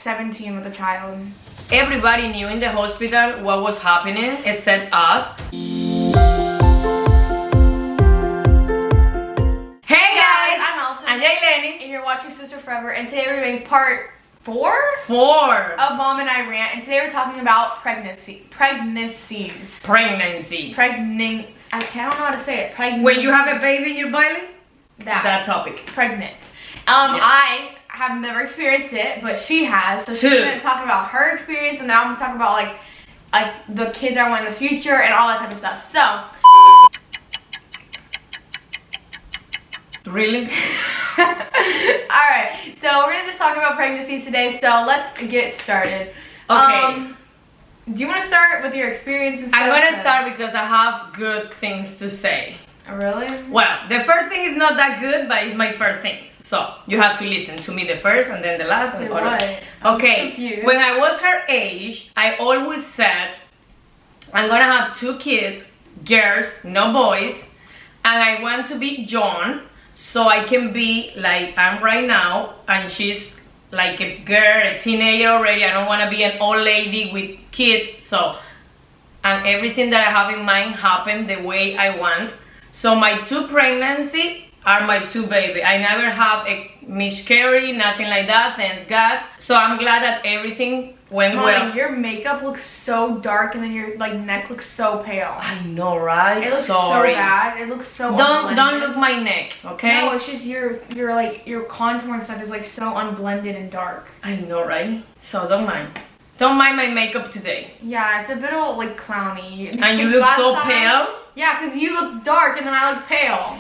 17 with a child. Everybody knew in the hospital what was happening except us. Hey guys, I'm Allison. And Lenny. And you're watching Sister Forever, and today we're doing part 4 of Mom and I Rant, and today we're talking about pregnancies. I don't know how to say it. When you have a baby in your belly? That topic. Pregnant. Yes. I have never experienced it, but she has. So she's gonna talk about her experience, and then I'm gonna talk about like the kids I want in the future and all that type of stuff. So Really? Alright, so we're gonna just talk about pregnancies today, so let's get started. Okay. Do you want to start with your experience and stuff? I'm gonna start because I have good things to say. Really? Well, the first thing is not that good, but it's my first things. So you have to listen to me the first and then the last and the other. Okay. When I was her age, I always said I'm gonna have 2 kids, girls, no boys, and I want to be John, so I can be like I'm right now, and she's like a girl, a teenager already. I don't want to be an old lady with kids. So, and everything that I have in mind happened the way I want. So my 2 pregnancies are my 2 babies. I never have a miscarriage, nothing like that, thanks God. So I'm glad that everything went well. Your makeup looks so dark, and then your neck looks so pale. I know, right? It looks so bad. It looks so Don't look my neck, okay? No, it's just your contour and stuff is like so unblended and dark. I know, right? So don't mind. Don't mind my makeup today. Yeah, it's a bit of like clowny. And you look so pale. Yeah, because you look dark and then I look pale.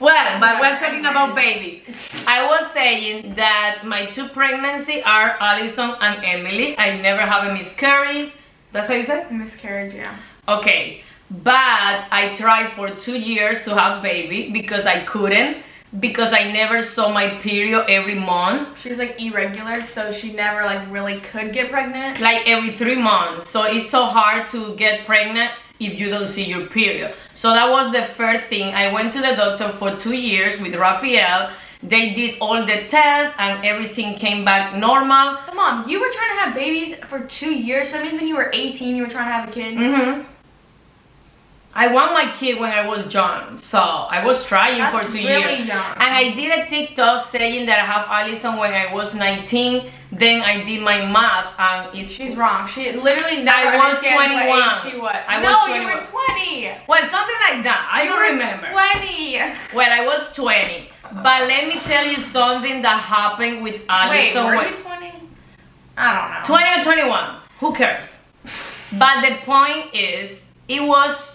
Well, but we're talking about babies. I was saying that my 2 pregnancies are Allison and Emily. I never have a miscarriage. That's how you say? Miscarriage, yeah. Okay, but I tried for 2 years to have baby because I couldn't, because I never saw my period every month. She's like irregular, so she never like really could get pregnant. Like every 3 months. So it's so hard to get pregnant if you don't see your period. So that was the first thing. I went to the doctor for 2 years with Raphael. They did all the tests and everything came back normal. But Mom, you were trying to have babies for 2 years, so that means when you were 18 you were trying to have a kid? Mm-hmm. I want my kid when I was young, so I was trying for 2 years. Really young. And I did a TikTok saying that I have Allison when I was 19. Then I did my math, and she's wrong. She literally never. I was 21. What age she was. No, you were 20. Well, something like that. I don't remember. 20. Well, I was 20. But let me tell you something that happened with Allison. Wait, were you 20? I don't know. 20 or 21. Who cares? But the point is, it was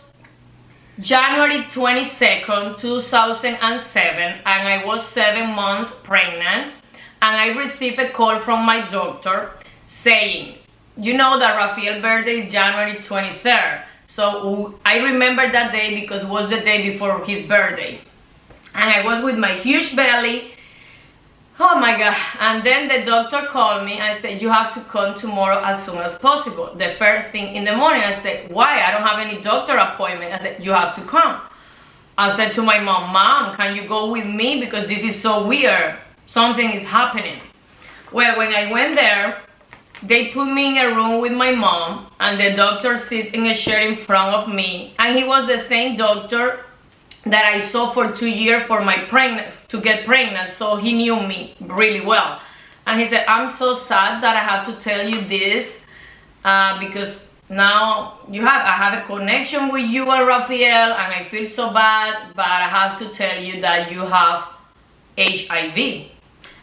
January 22nd, 2007, and I was 7 months pregnant, and I received a call from my doctor saying, you know that Raphael's birthday is January 23rd, so I remember that day because it was the day before his birthday, and I was with my huge belly. Oh my God. And then the doctor called me and said, you have to come tomorrow as soon as possible. The first thing in the morning, I said, why? I don't have any doctor appointment. I said, you have to come. I said to my Mom, can you go with me? Because this is so weird. Something is happening. Well, when I went there, they put me in a room with my mom, and the doctor sit in a chair in front of me. And he was the same doctor that I saw for 2 years for my to get pregnant, so he knew me really well. And he said, I'm so sad that I have to tell you this, because now I have a connection with you and Raphael, and I feel so bad, but I have to tell you that you have HIV.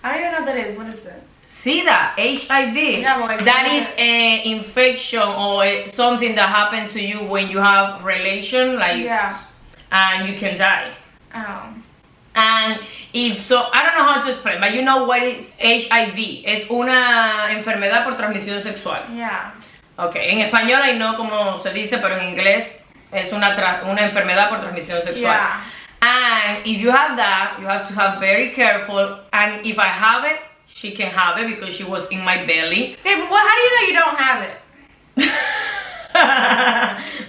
I don't even know what that is. What is that? See that? HIV. Yeah, well, that is an infection or something that happened to you when you have relation, like. Yeah. And you can die. Oh. And if so, I don't know how to explain, but you know what is HIV? Es una enfermedad por transmisión sexual. Yeah. Okay, en español I know cómo se dice, pero en inglés es una enfermedad por transmisión sexual. Yeah. And if you have that, you have to have very careful. And if I have it, she can have it because she was in my belly. Hey, but how do you know you don't have it?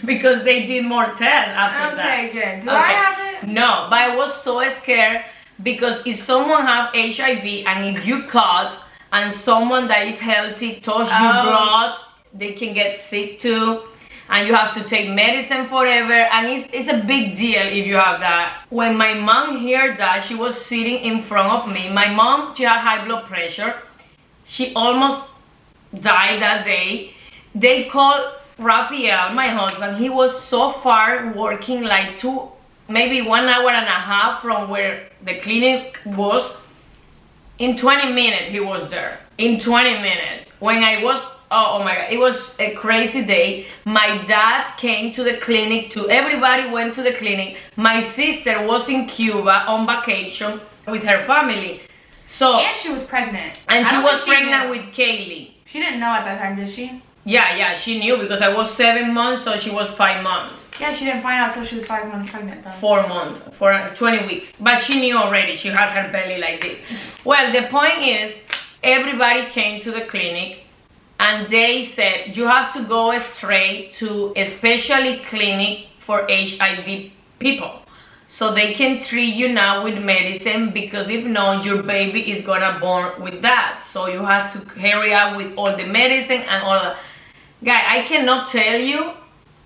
Because they did more tests after that. Okay, good. Do I have it? No, but I was so scared because if someone have HIV and if you cut and someone that is healthy touch your blood, they can get sick too. And you have to take medicine forever, and it's a big deal if you have that. When my mom heard that, she was sitting in front of me. My mom, she had high blood pressure. She almost died that day. They called Rafael, my husband. He was so far, working like maybe 1 hour and a half from where the clinic was. In 20 minutes, he was there. In 20 minutes. When I was, oh my God, it was a crazy day. My dad came to the clinic too. Everybody went to the clinic. My sister was in Cuba on vacation with her family. And she was pregnant. And she was pregnant with Kaylee. She didn't know at that time, did she? Yeah, she knew because I was 7 months, so she was 5 months. Yeah, she didn't find out until she was 5 months pregnant though. 4 months, for 20 weeks. But she knew already, she has her belly like this. Well, the point is, everybody came to the clinic and they said, you have to go straight to a specialty clinic for HIV people. So they can treat you now with medicine, because if not, your baby is gonna born with that. So you have to hurry up with all the medicine and all that. Guy, I cannot tell you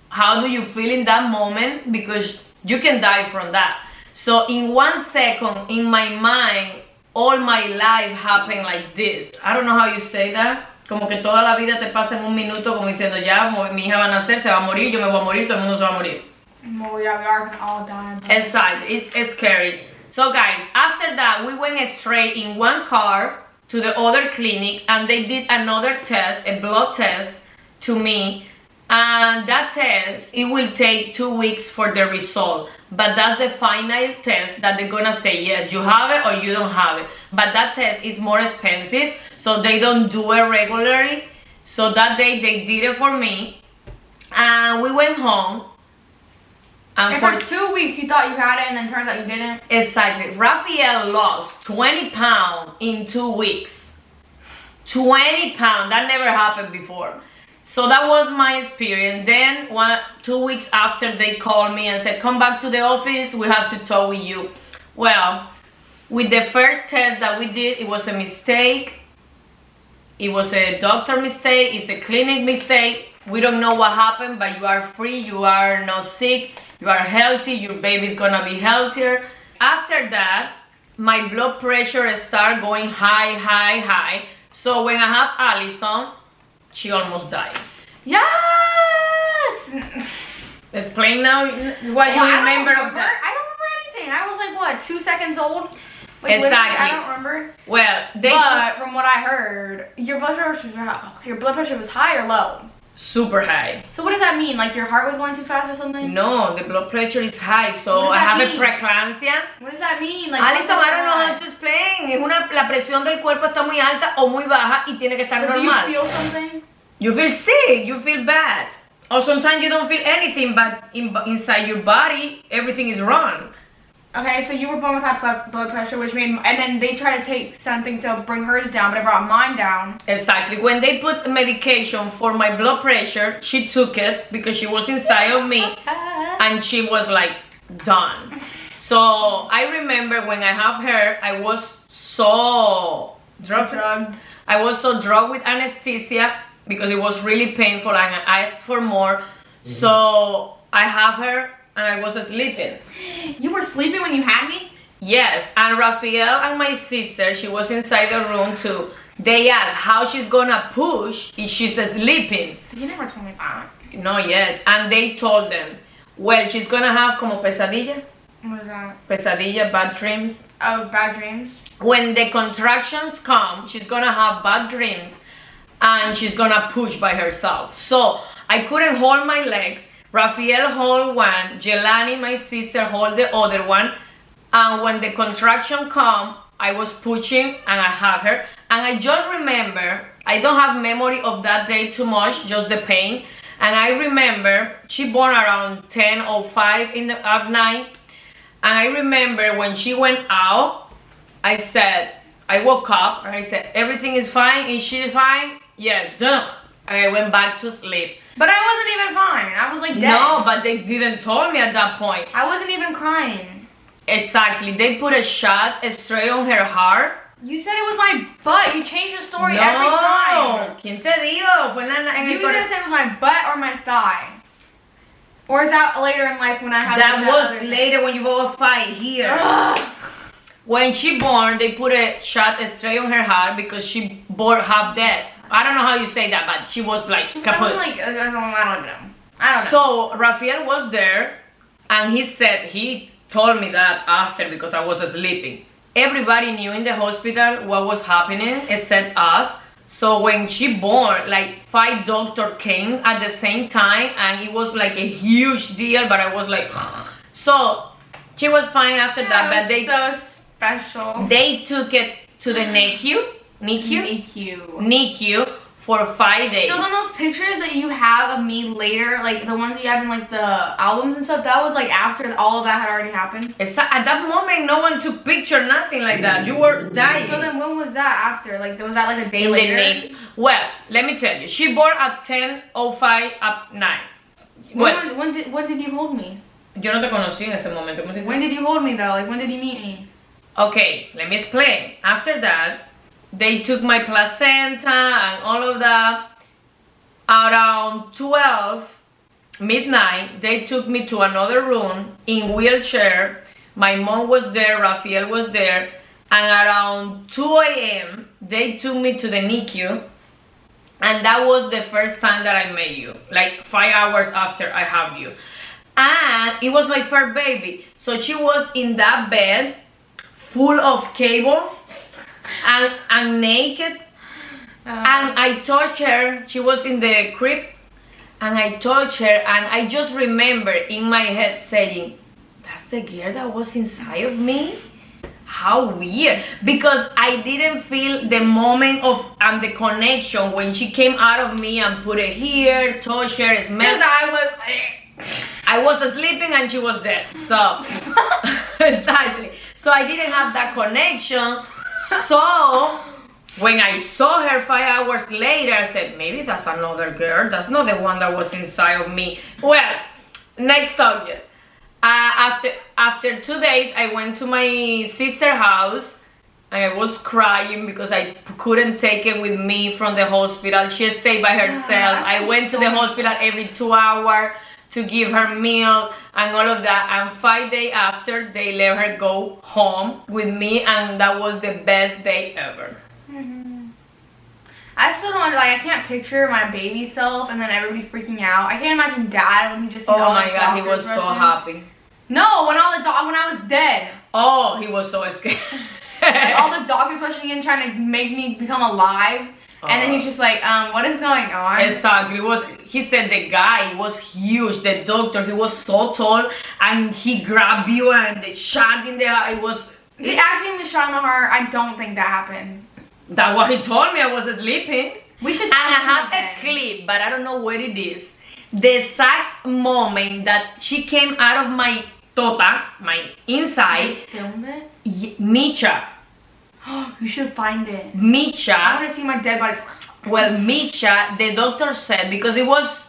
how do you feel in that moment, because you can die from that. So in 1 second, in my mind, all my life happened like this. I don't know how you say that. Como que toda la vida te pasa en un minuto, como diciendo, ya, mi hija va a nacer, se va a morir, yo me voy a morir, todo el mundo se va a morir. Well, yeah, we are gonna all die. Exactly, it's scary. So guys, after that, we went straight in one car to the other clinic, and they did another test, a blood test, to me. And that test, it will take 2 weeks for the result. But that's the final test that they're gonna say, yes, you have it or you don't have it. But that test is more expensive, so they don't do it regularly. So that day, they did it for me. And we went home. And for 2 weeks you thought you had it, and then turns out you didn't? Exactly. Rafael lost 20 pounds in 2 weeks. 20 pounds. That never happened before. So that was my experience. Then 2 weeks after, they called me and said, come back to the office, we have to talk with you. Well, with the first test that we did, it was a mistake. It was a doctor mistake, it's a clinic mistake. We don't know what happened, but you are free, you are not sick, you are healthy, your baby's gonna be healthier. After that, my blood pressure started going high. So when I have Allison, she almost died. Yes! Explain now what you remember of that. I don't remember anything. I was like, what, 2 seconds old? Like, exactly. I don't remember. Well, but from what I heard, your blood pressure was high or low? Super high. So what does that mean? Like your heart was going too fast or something? No, the blood pressure is high, so I have a preeclampsia. What does that mean? Like, Allison, I don't know how to explain. La presión del cuerpo está muy alta o muy baja y tiene que estar normal. Do you feel something? You feel sick, you feel bad. Or sometimes you don't feel anything, but inside your body, everything is wrong. Okay, so you were born with high blood pressure, which made, and then they tried to take something to bring hers down, but it brought mine down. Exactly. When they put medication for my blood pressure, she took it because she was inside of me, and she was like, done. So I remember when I have her, I was so drugged. I was so drugged with anesthesia because it was really painful, and I asked for more. So I have her, and I was sleeping. You were sleeping when you had me? Yes, and Rafael and my sister, she was inside the room too. They asked how she's gonna push if she's sleeping. You never told me that. No, yes, and they told them, well, she's gonna have como pesadilla. What is that? Pesadilla, bad dreams. Oh, bad dreams? When the contractions come, she's gonna have bad dreams, and she's gonna push by herself. So I couldn't hold my legs. Rafael hold one, Jelani, my sister, hold the other one. And when the contraction come, I was pushing and I have her. And I just remember, I don't have memory of that day too much, just the pain. And I remember she born around 10:05 at night. And I remember when she went out, I woke up and I said, everything is fine, is she fine? Yeah, duh. And I went back to sleep. But I wasn't even fine. I was like dead. No, but they didn't tell me at that point. I wasn't even crying. Exactly. They put a shot straight on her heart You said it was my butt. You change the story No, every time. ¿quién te dijo? Fue en You el either said it was my butt or my thigh. Or is that later in life when I had That was other later when you go a fight here. Ugh. When she born, they put a shot straight on her heart because she born half dead. I don't know how you say that, but she was like She kaput. sounded like, I don't know. I don't know. So Rafael was there, and he told me that after because I was sleeping. Everybody knew in the hospital what was happening except us. So when she born, like 5 doctors came at the same time, and it was like a huge deal. But I was like, so she was fine after that. But they so special. they took it to the NICU for 5 days. So on those pictures that you have of me later, like the ones that you have in like the albums and stuff, that was like after all of that had already happened? At that moment, no one took picture, nothing like that. You were dying. So then when was that after? Like, was that like a day In the later? NICU. Well, let me tell you. She born at 10:05 at night. Well, When did you hold me? yo no te conocí en ese momento. ¿Cómo se dice? When did you hold me though? Like, when did you meet me? Okay, let me explain. After that, they took my placenta and all of that. Around 12 midnight, they took me to another room in wheelchair. My mom was there, Rafael was there, and around 2 a.m. they took me to the NICU, and that was the first time that I met you, like 5 hours after I have you. And it was my first baby, so she was in that bed full of cable and naked, and I touched her. She was in the crib, and I touched her, and I just remember in my head saying, that's the girl that was inside of me? How weird, because I didn't feel the moment of and the connection when she came out of me and put it here, touched her, smelled. Because I was sleeping and she was dead. So exactly. So I didn't have that connection. So when I saw her 5 hours later, I said, maybe that's another girl. That's not the one that was inside of me. Well, next subject. After 2 days, I went to my sister's house, and I was crying because I couldn't take it with me from the hospital. She stayed by herself. I went to the hospital every 2 hours to give her meal and all of that. And 5 days after, they let her go home with me, and that was the best day ever. I still don't, like, I can't picture my baby self and then everybody freaking out. I can't imagine Dad when he just sees all my the God, he doctors was so rushing. happy. No, when I was dead. Oh, he was so scared. Like, all the doctors rushing in trying to make me become alive. And then he's just like, what is going on? Exactly. He said the guy was huge, the doctor, he was so tall, and he grabbed you and the shot in the eye. The acting was shot in the heart. I don't think that happened. That's what he told me. I was sleeping. We should. And I have a clip, but I don't know where it is. The exact moment that she came out of my tota, my inside. You filmed it? Micha. You should find it. Micha. I want to see my dead body. Well, Micha, the doctor said, because it was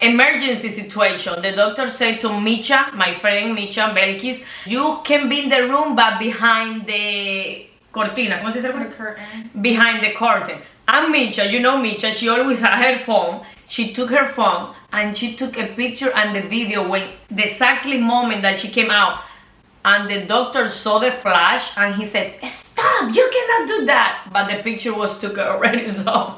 emergency situation, the doctor said to Micha, my friend Micha Belkis, you can be in the room but behind the cortina. ¿Cómo se dice? The curtain. Behind the curtain. And Micha, you know Micha, she always had her phone. She took her phone and she took a picture and the video when the exactly moment that she came out. And the doctor saw the flash and he said, stop, you cannot do that. But the picture was took already, so.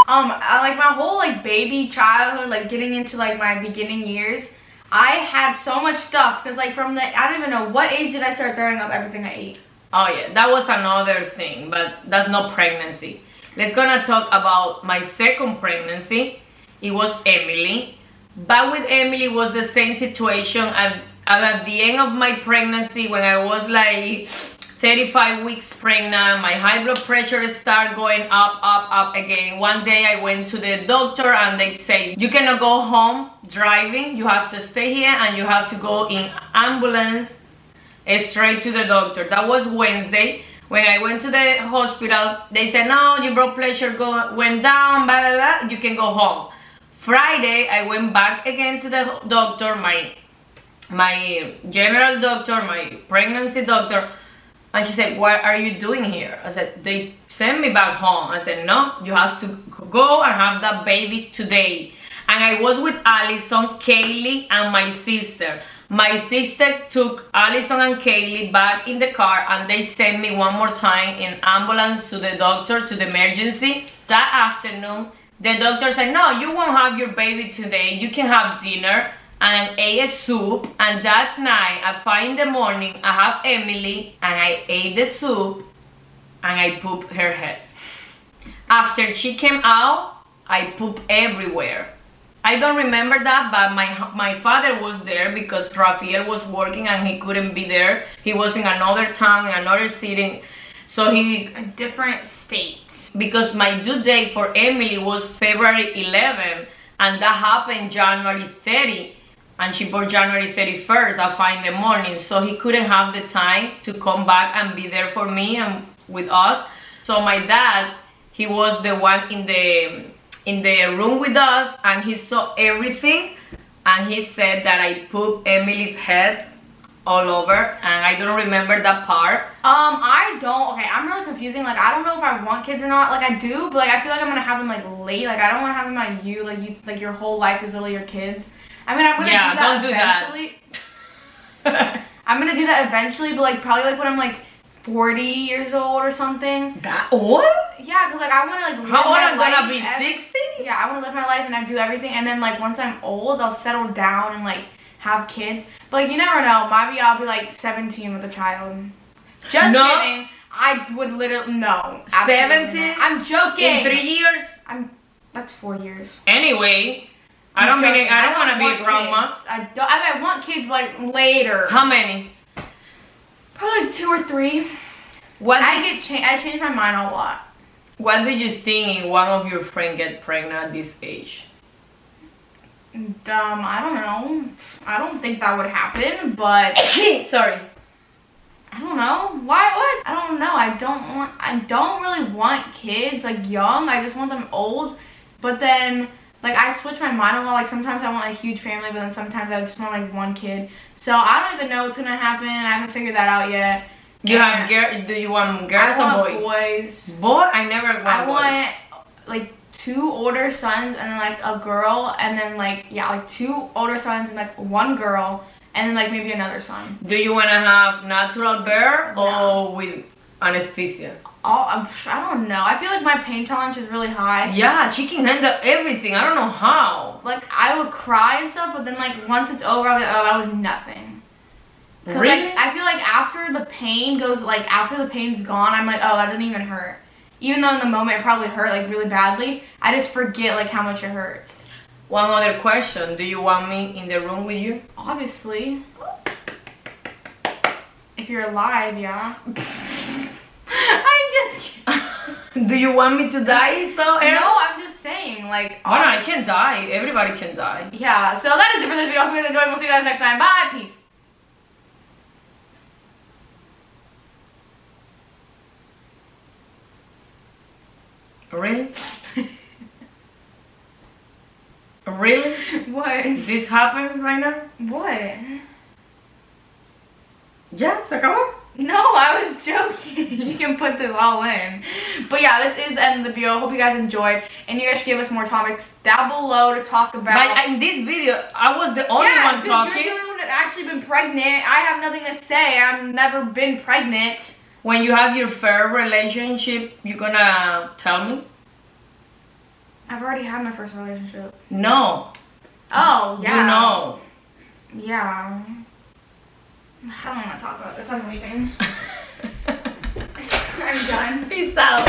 Like my whole like baby childhood, like getting into like my beginning years, I had so much stuff because like from the, I don't even know what age did I start throwing up everything I ate. Oh yeah, that was another thing, but that's not pregnancy. Let's gonna talk about my second pregnancy. It was Emily, but with Emily it was the same situation. At the end of my pregnancy, when I was like 35 weeks pregnant, my high blood pressure started going up again. One day I went to the doctor and they say, you cannot go home driving, you have to stay here and you have to go in ambulance straight to the doctor. That was Wednesday. When I went to the hospital, they said, no, your blood pressure went down, blah, blah, blah, you can go home. Friday, I went back again to the doctor, my general doctor, my pregnancy doctor, And she said, what are you doing here? I said, they sent me back home. I said, no, you have to go and have that baby today. And I was with Allison, Kaylee, and my sister. My sister took Allison and Kaylee back in the car, and they sent me one more time in ambulance to the doctor, to the emergency. That afternoon, the doctor said, no, you won't have your baby today. You can have dinner, and ate a soup. And that night, at 5 in the morning, I have Emily, and I ate the soup, and I pooped her head. After she came out, I pooped everywhere. I don't remember that, but my father was there because Rafael was working and he couldn't be there. He was in another town, in another city. So a different state. Because my due date for Emily was February 11, and that happened January 30, and she born January 31st at 5 in the morning. So he couldn't have the time to come back and be there for me and with us. So my dad, he was the one in the room with us, and he saw everything, and he said that I pooped Emily's head all over, and I don't remember that part. Okay, I'm really confusing. Like, I don't know if I want kids or not. Like, I do, but like, I feel like I'm gonna have them like late. Like, I don't want to have them at you. Like your whole life is literally your kids. I mean, I'm gonna do that eventually. I'm gonna do that eventually, but like probably like when I'm like 40 years old or something. That old? Yeah, because like I want to like live how old my I'm life gonna be? 60? Yeah, I want to live my life and I do everything, and then like once I'm old, I'll settle down and like have kids. But like you never know. Maybe I'll be like 17 with a child. Just kidding. I would literally no. 17? I'm joking. In 3 years? That's 4 years. Anyway, I don't want to be a grandma. I want kids, but like later. How many? Probably like 2 or 3. I change my mind a lot. What do you think one of your friends get pregnant at this age? I don't know. I don't think that would happen, but sorry. I don't know. Why? What? I don't know. I don't really want kids like young. I just want them old. But then like I switch my mind a lot. Like sometimes I want a huge family, but then sometimes I just want like one kid. So I don't even know what's gonna happen. I haven't figured that out yet. Do you want girls or boys? Boy? I never want boys. I want like 2 older sons and then like a girl, and then like like 2 older sons and like 1 girl, and then like maybe another son. Do you want to have natural birth or with anesthesia? I don't know. I feel like my pain tolerance is really high. Yeah, she can handle everything. I don't know how. Like I would cry and stuff, but then like once it's over, I'll be like, oh, that was nothing. Really? Like, I feel like after the pain's gone, I'm like, oh, that didn't even hurt. Even though in the moment it probably hurt like really badly, I just forget like how much it hurts. One other question. Do you want me in the room with you? Obviously. If you're alive, yeah. I'm just kidding. Do you want me to die? No, I'm just saying, like... Oh, no, I can die. Everybody can die. Yeah, so that is it for this video. Hope you guys enjoyed. We'll see you guys next time. Bye. Peace. Really? Really? What? This happened right now? What? Yeah, se acabó. No, I was joking. You can put this all in. But yeah, this is the end of the video. Hope you guys enjoyed. And you guys should give us more topics down below to talk about. But in this video, I was the only one talking. You're the only one that's actually been pregnant. I have nothing to say. I've never been pregnant. When you have your first relationship, you're gonna tell me? I've already had my first relationship. No. Oh, yeah. You know. Yeah. I don't want to talk about this. I'm leaving. I'm done. Peace out.